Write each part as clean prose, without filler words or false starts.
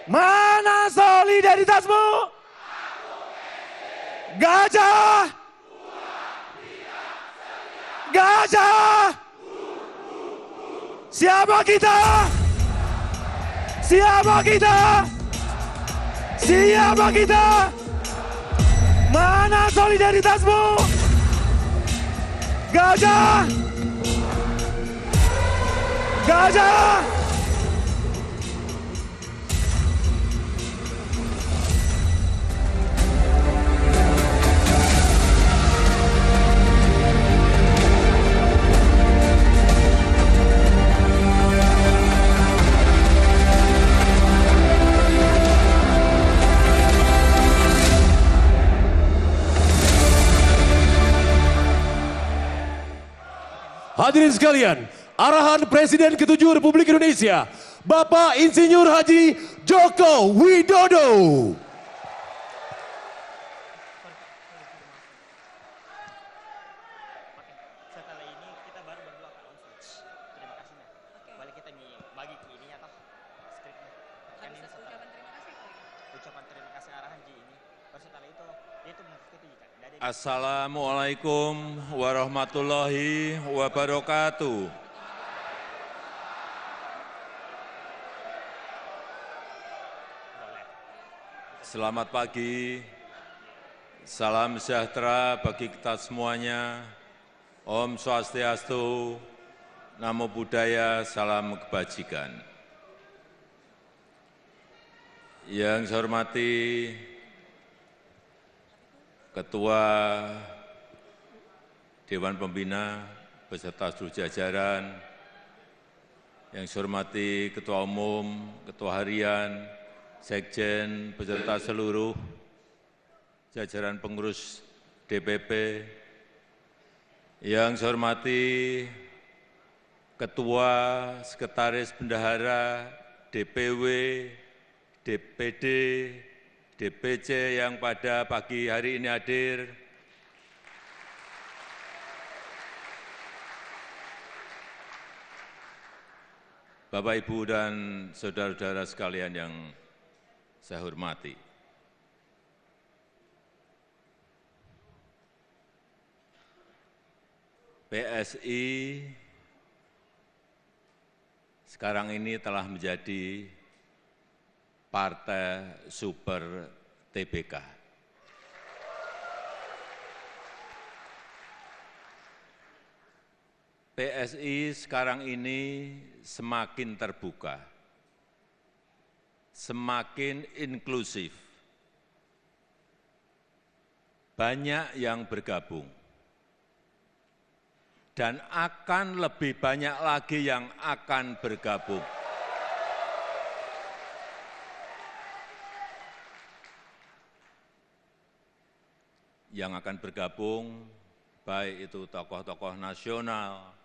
Mana solidaritasmu? Gajah! Gajah! Siapa kita? Siapa kita? Siapa kita? Mana solidaritasmu? Gajah! Gajah! Hadirin sekalian, arahan Presiden ke-7 Republik Indonesia, Bapak Insinyur Haji Joko Widodo. Setelah ini kita baru berdua akan on stage. Terima kasih. Balik kita nih bagi ke ini atau skripnya. Kan ini setelah ucapan terima kasih arahan Ji ini. Baru setelah itu dia itu mengikuti kan. Assalamualaikum warahmatullahi wabarakatuh. Selamat pagi, salam sejahtera bagi kita semuanya. Om Swastiastu, Namo Buddhaya, salam kebajikan. Yang saya hormati Ketua Dewan Pembina beserta seluruh jajaran, yang saya hormati Ketua Umum, Ketua Harian, Sekjen, beserta seluruh jajaran pengurus DPP, yang saya hormati Ketua, Sekretaris Bendahara, DPW, DPD, DPC yang pada pagi hari ini hadir, Bapak, Ibu, dan saudara-saudara sekalian yang saya hormati. PSI sekarang ini telah menjadi Partai Super TBK. PSI sekarang ini semakin terbuka, semakin inklusif, banyak yang bergabung, dan akan lebih banyak lagi yang akan bergabung. Yang akan bergabung, baik itu tokoh-tokoh nasional,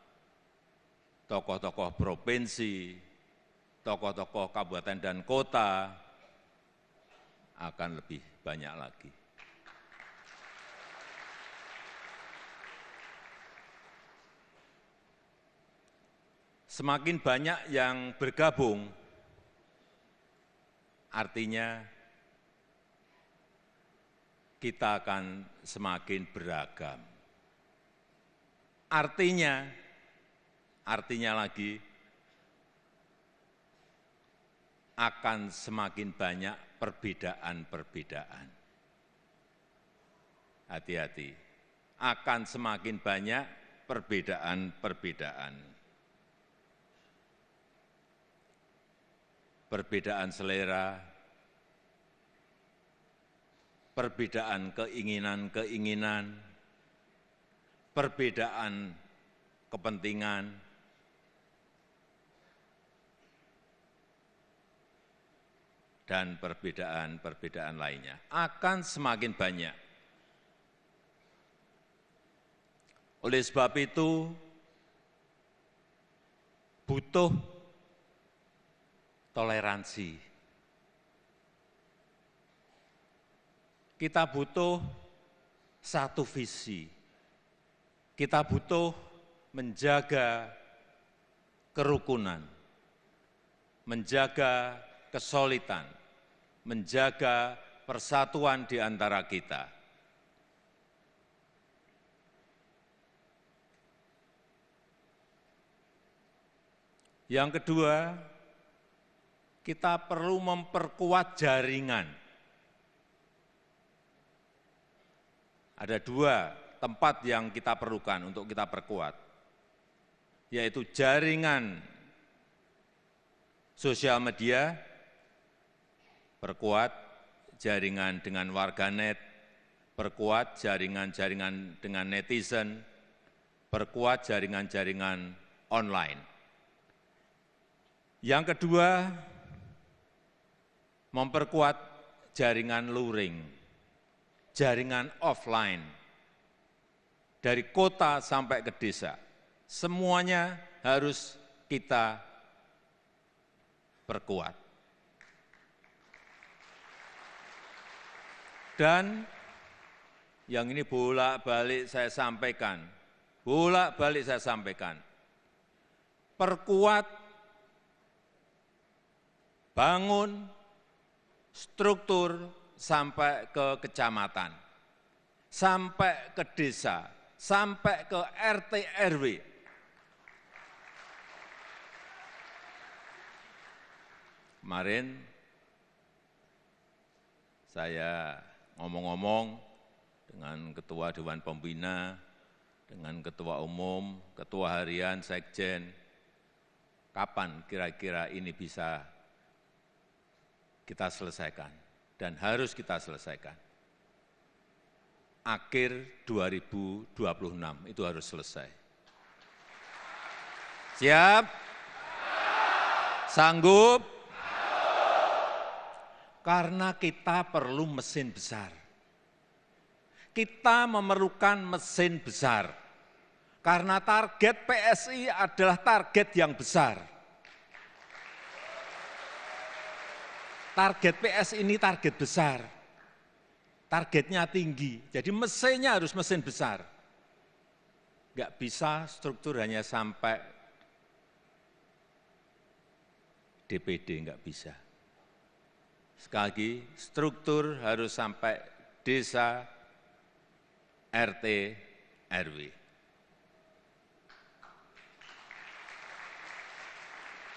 tokoh-tokoh provinsi, tokoh-tokoh kabupaten dan kota, akan lebih banyak lagi. Semakin banyak yang bergabung, artinya kita akan semakin beragam. Artinya lagi, akan semakin banyak perbedaan-perbedaan. Hati-hati, akan semakin banyak perbedaan-perbedaan. Perbedaan selera, perbedaan keinginan-keinginan, perbedaan kepentingan, dan perbedaan-perbedaan lainnya akan semakin banyak. Oleh sebab itu, butuh toleransi. Kita butuh satu visi. Kita butuh menjaga kerukunan, menjaga kesolidan, menjaga persatuan di antara kita. Yang kedua, kita perlu memperkuat jaringan. Ada dua tempat yang kita perlukan untuk kita perkuat, yaitu jaringan sosial media, perkuat jaringan dengan warganet, perkuat jaringan-jaringan dengan netizen, perkuat jaringan-jaringan online. Yang kedua, memperkuat jaringan luring, jaringan offline, dari kota sampai ke desa. Semuanya harus kita perkuat. Dan yang ini bolak-balik saya sampaikan, perkuat, bangun struktur sampai ke kecamatan, sampai ke desa, sampai ke RT RW. Kemarin saya ngomong-ngomong dengan Ketua Dewan Pembina, dengan Ketua Umum, Ketua Harian, Sekjen, kapan kira-kira ini bisa kita selesaikan, dan harus kita selesaikan. Akhir 2026 itu harus selesai. Siap? Sanggup? Karena kita perlu mesin besar. Kita memerlukan mesin besar. Karena target PSI adalah target yang besar. Target PS ini target besar, targetnya tinggi, jadi mesinnya harus mesin besar. Nggak bisa struktur hanya sampai DPD, nggak bisa. Sekali lagi, struktur harus sampai desa, RT, RW.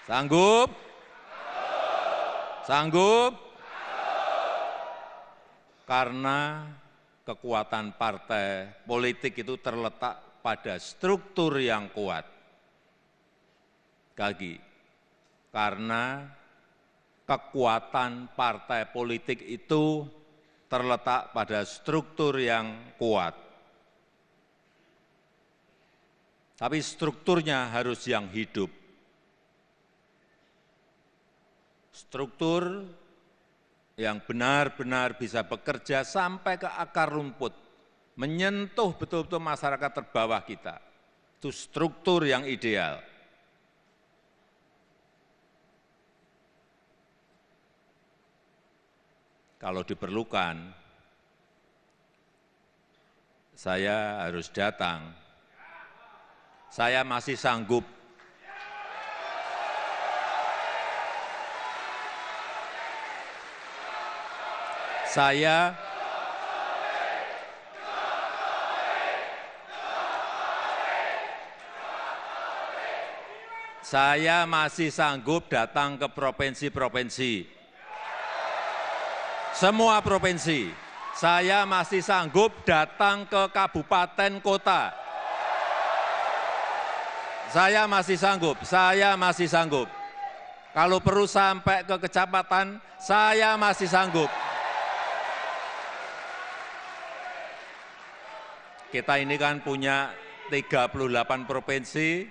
Sanggup? Sanggup? Karena kekuatan partai politik itu terletak pada struktur yang kuat. Lagi, karena kekuatan partai politik itu terletak pada struktur yang kuat. Tapi strukturnya harus yang hidup. Struktur yang benar-benar bisa bekerja sampai ke akar rumput, menyentuh betul-betul masyarakat terbawah kita. Itu struktur yang ideal. Kalau diperlukan, saya harus datang. Saya masih sanggup. Saya masih sanggup datang ke provinsi-provinsi. Semua provinsi. Saya masih sanggup datang ke kabupaten kota. Saya masih sanggup. Kalau perlu sampai ke kecamatan, saya masih sanggup. Kita ini kan punya 38 provinsi,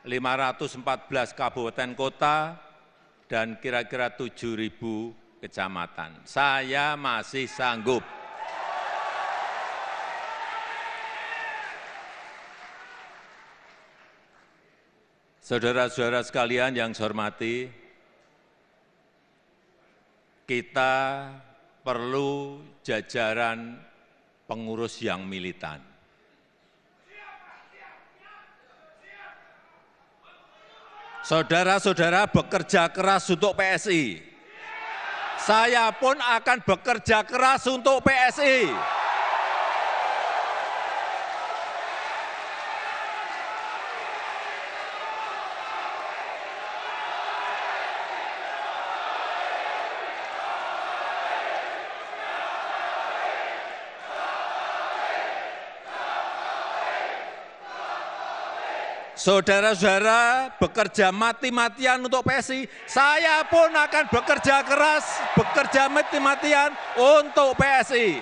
514 kabupaten kota, dan kira-kira 7.000 kecamatan. Saya masih sanggup. Saudara-saudara sekalian yang saya hormati, kita perlu jajaran pengurus yang militan. Saudara-saudara bekerja keras untuk PSI. saya pun akan bekerja keras untuk PSI. Saudara-saudara bekerja mati-matian untuk PSI, saya pun akan bekerja keras, bekerja mati-matian untuk PSI.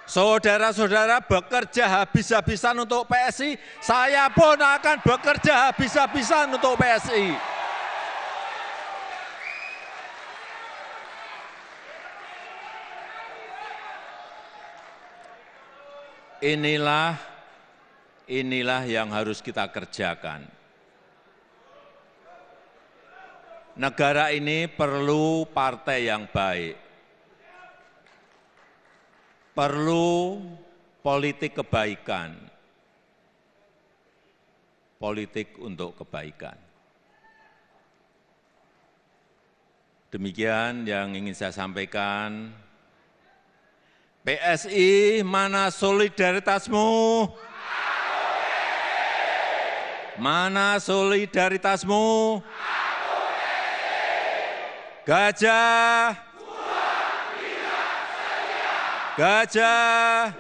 Saudara-saudara bekerja habis-habisan untuk PSI, saya pun akan bekerja habis-habisan untuk PSI. Inilah yang harus kita kerjakan. Negara ini perlu partai yang baik. Perlu politik kebaikan. Politik untuk kebaikan. Demikian yang ingin saya sampaikan. PSI, mana solidaritasmu? Mana solidaritasmu? Gajah. Gajah.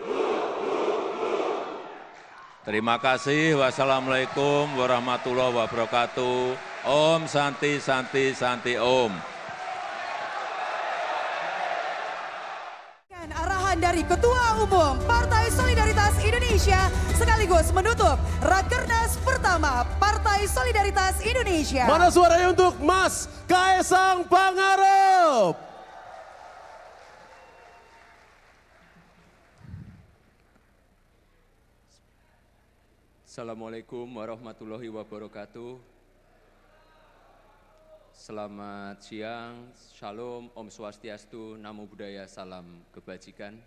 Terima kasih. Wassalamualaikum warahmatullahi wabarakatuh. Om Santi Santi Santi Om. Arahan dari Ketua Umum Partai Solidaritas Indonesia sekaligus menutup Rakernas pertama Partai Solidaritas Indonesia. Mana suaranya untuk Mas Kaesang Pangarep? Assalamualaikum warahmatullahi wabarakatuh. Selamat siang, Shalom, Om Swastiastu, Namo Buddhaya, Salam Kebajikan.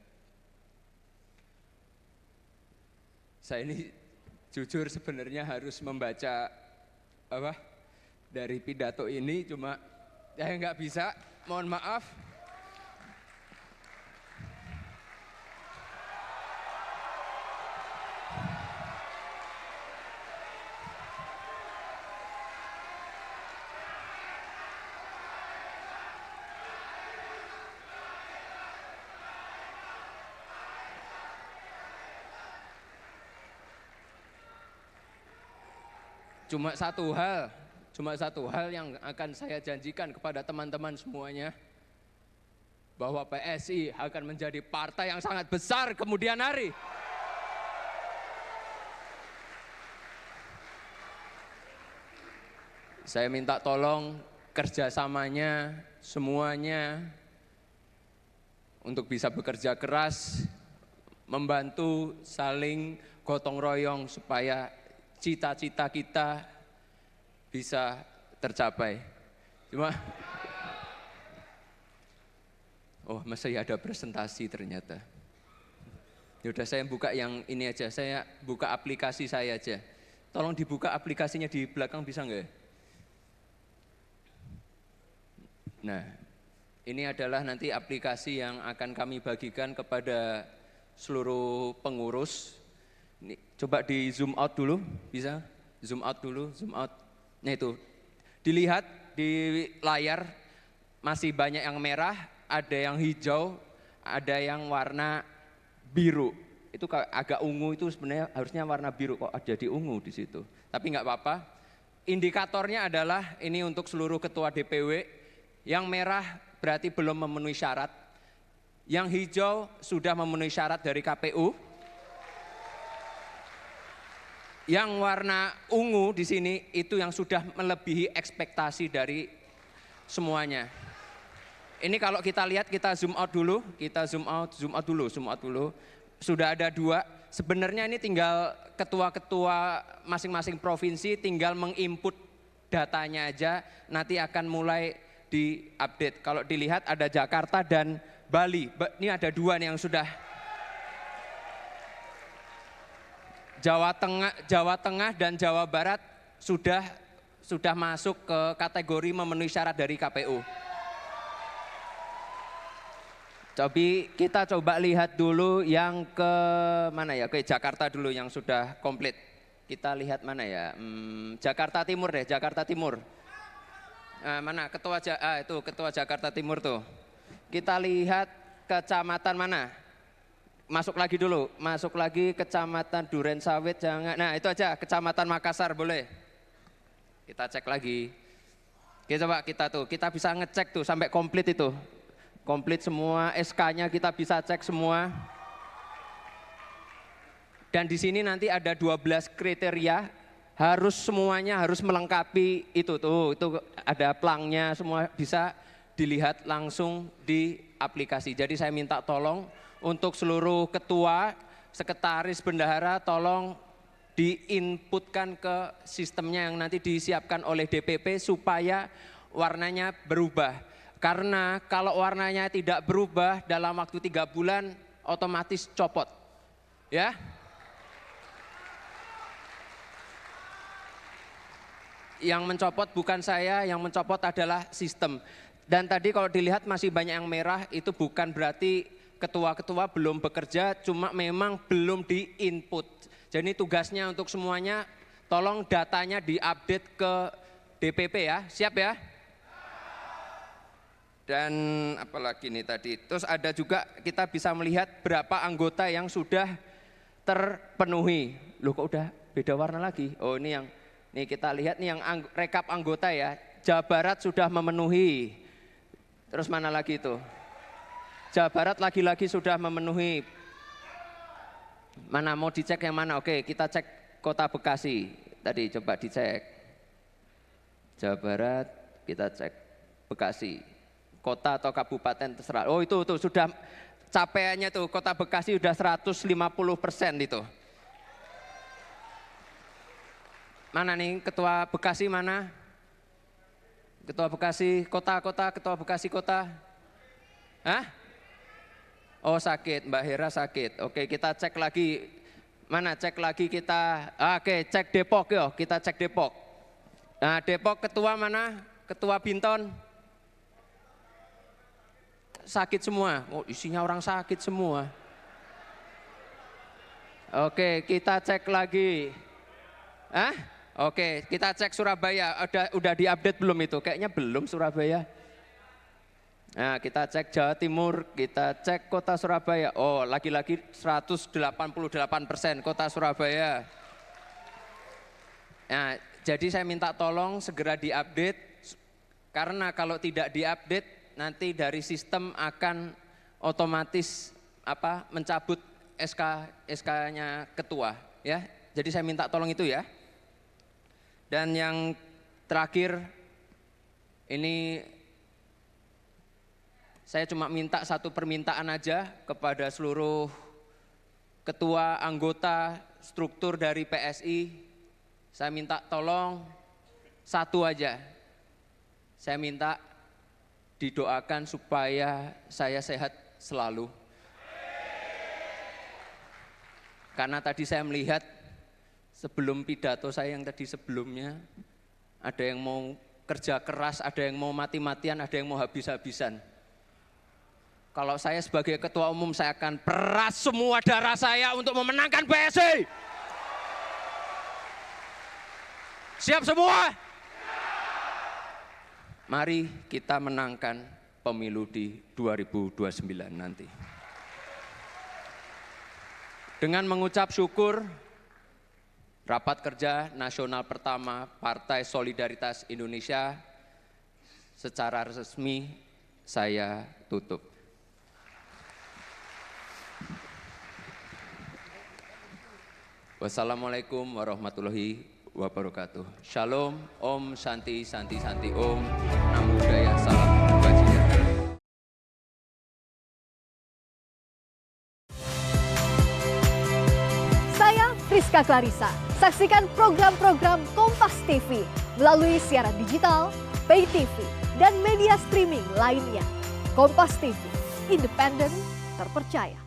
Saya ini jujur sebenarnya harus membaca dari pidato ini, cuma saya nggak bisa, mohon maaf. Cuma satu hal yang akan saya janjikan kepada teman-teman semuanya, bahwa PSI akan menjadi partai yang sangat besar kemudian hari. Saya minta tolong kerjasamanya semuanya untuk bisa bekerja keras, membantu saling gotong royong supaya cita-cita kita bisa tercapai. Cuma, masih ada presentasi ternyata. Yaudah saya buka yang ini aja, saya buka aplikasi saya aja. Tolong dibuka aplikasinya di belakang bisa nggak? Nah, ini adalah nanti aplikasi yang akan kami bagikan kepada seluruh pengurus. Ini, coba di zoom out dulu, bisa? Zoom out dulu, zoom out. Nah itu, dilihat di layar masih banyak yang merah, ada yang hijau, ada yang warna biru. Itu agak ungu, itu sebenarnya harusnya warna biru, kok ada di ungu di situ. Tapi nggak apa-apa. Indikatornya adalah ini untuk seluruh ketua DPW. Yang merah berarti belum memenuhi syarat. Yang hijau sudah memenuhi syarat dari KPU. Yang warna ungu di sini itu yang sudah melebihi ekspektasi dari semuanya. Ini kalau kita lihat, kita zoom out dulu, kita zoom out dulu. Sudah ada 2. Sebenarnya ini tinggal ketua-ketua masing-masing provinsi tinggal menginput datanya aja, nanti akan mulai diupdate. Kalau dilihat ada Jakarta dan Bali. Ini ada 2 nih yang sudah. Jawa Tengah dan Jawa Barat sudah masuk ke kategori memenuhi syarat dari KPU. Kita coba lihat dulu yang ke mana ya? Ke Jakarta dulu yang sudah komplit. Kita lihat mana ya? Jakarta Timur deh, Jakarta Timur. Mana ketua Jakarta Timur tuh. Kita lihat kecamatan mana? Masuk lagi dulu, masuk lagi kecamatan Durensawit jangan. Nah, itu aja kecamatan Makassar boleh. Kita cek lagi. Kita bisa ngecek tuh sampai komplit itu. Komplit semua, SK-nya kita bisa cek semua. Dan di sini nanti ada 12 kriteria, semuanya harus melengkapi itu tuh. Itu ada plangnya, semua bisa dilihat langsung di aplikasi. Jadi saya minta tolong untuk seluruh ketua, sekretaris, bendahara, tolong diinputkan ke sistemnya yang nanti disiapkan oleh DPP supaya warnanya berubah. Karena kalau warnanya tidak berubah dalam waktu 3 bulan, otomatis copot. Ya. Yang mencopot bukan saya, yang mencopot adalah sistem. Dan tadi kalau dilihat masih banyak yang merah, itu bukan berarti ketua-ketua belum bekerja, cuma memang belum di-input. Jadi tugasnya untuk semuanya, tolong datanya diupdate ke DPP ya, siap ya? Dan apalagi nih tadi, terus ada juga kita bisa melihat berapa anggota yang sudah terpenuhi. Loh kok udah beda warna lagi? Oh ini yang, nih kita lihat nih yang rekap anggota ya, Jawa Barat sudah memenuhi. Terus mana lagi itu? Jawa Barat lagi-lagi sudah memenuhi. Mana mau dicek yang mana? Oke, kita cek Kota Bekasi. Tadi coba dicek. Jawa Barat, kita cek Bekasi. Kota atau kabupaten terserah. Oh itu sudah capaiannya tuh Kota Bekasi sudah 150% itu. Mana nih Ketua Bekasi mana? Ketua Bekasi Kota, Ketua Bekasi Kota. Hah? Oh sakit, Mbak Hera sakit. Oke kita cek lagi. Mana cek lagi kita. Oke cek Depok yo, kita cek Depok. Nah Depok ketua mana? Ketua Binton. Sakit semua. Oh isinya orang sakit semua. Oke kita cek lagi. Hah? Oke kita cek Surabaya. Udah diupdate belum itu? Kayaknya belum Surabaya. Nah kita cek Jawa Timur, kita cek Kota Surabaya. Oh lagi-lagi 188% Kota Surabaya. Nah jadi saya minta tolong segera diupdate. Karena kalau tidak diupdate nanti dari sistem akan otomatis mencabut SK-nya ketua ya. Jadi saya minta tolong itu ya. Dan yang terakhir ini saya cuma minta satu permintaan aja kepada seluruh ketua, anggota, struktur dari PSI. Saya minta tolong satu aja. Saya minta didoakan supaya saya sehat selalu. Karena tadi saya melihat sebelum pidato saya yang tadi sebelumnya, ada yang mau kerja keras, ada yang mau mati-matian, ada yang mau habis-habisan. Kalau saya sebagai ketua umum, saya akan peras semua darah saya untuk memenangkan PSI. Siap semua? Mari kita menangkan pemilu di 2029 nanti. Dengan mengucap syukur, rapat kerja nasional pertama Partai Solidaritas Indonesia secara resmi saya tutup. Wassalamualaikum warahmatullahi wabarakatuh. Shalom, Om Santi Santi Santi Om, Namo Buddhaya, Salam Kebajikan. Saya Friska Clarissa. Saksikan program-program Kompas TV melalui siaran digital, pay TV, dan media streaming lainnya. Kompas TV, independen, terpercaya.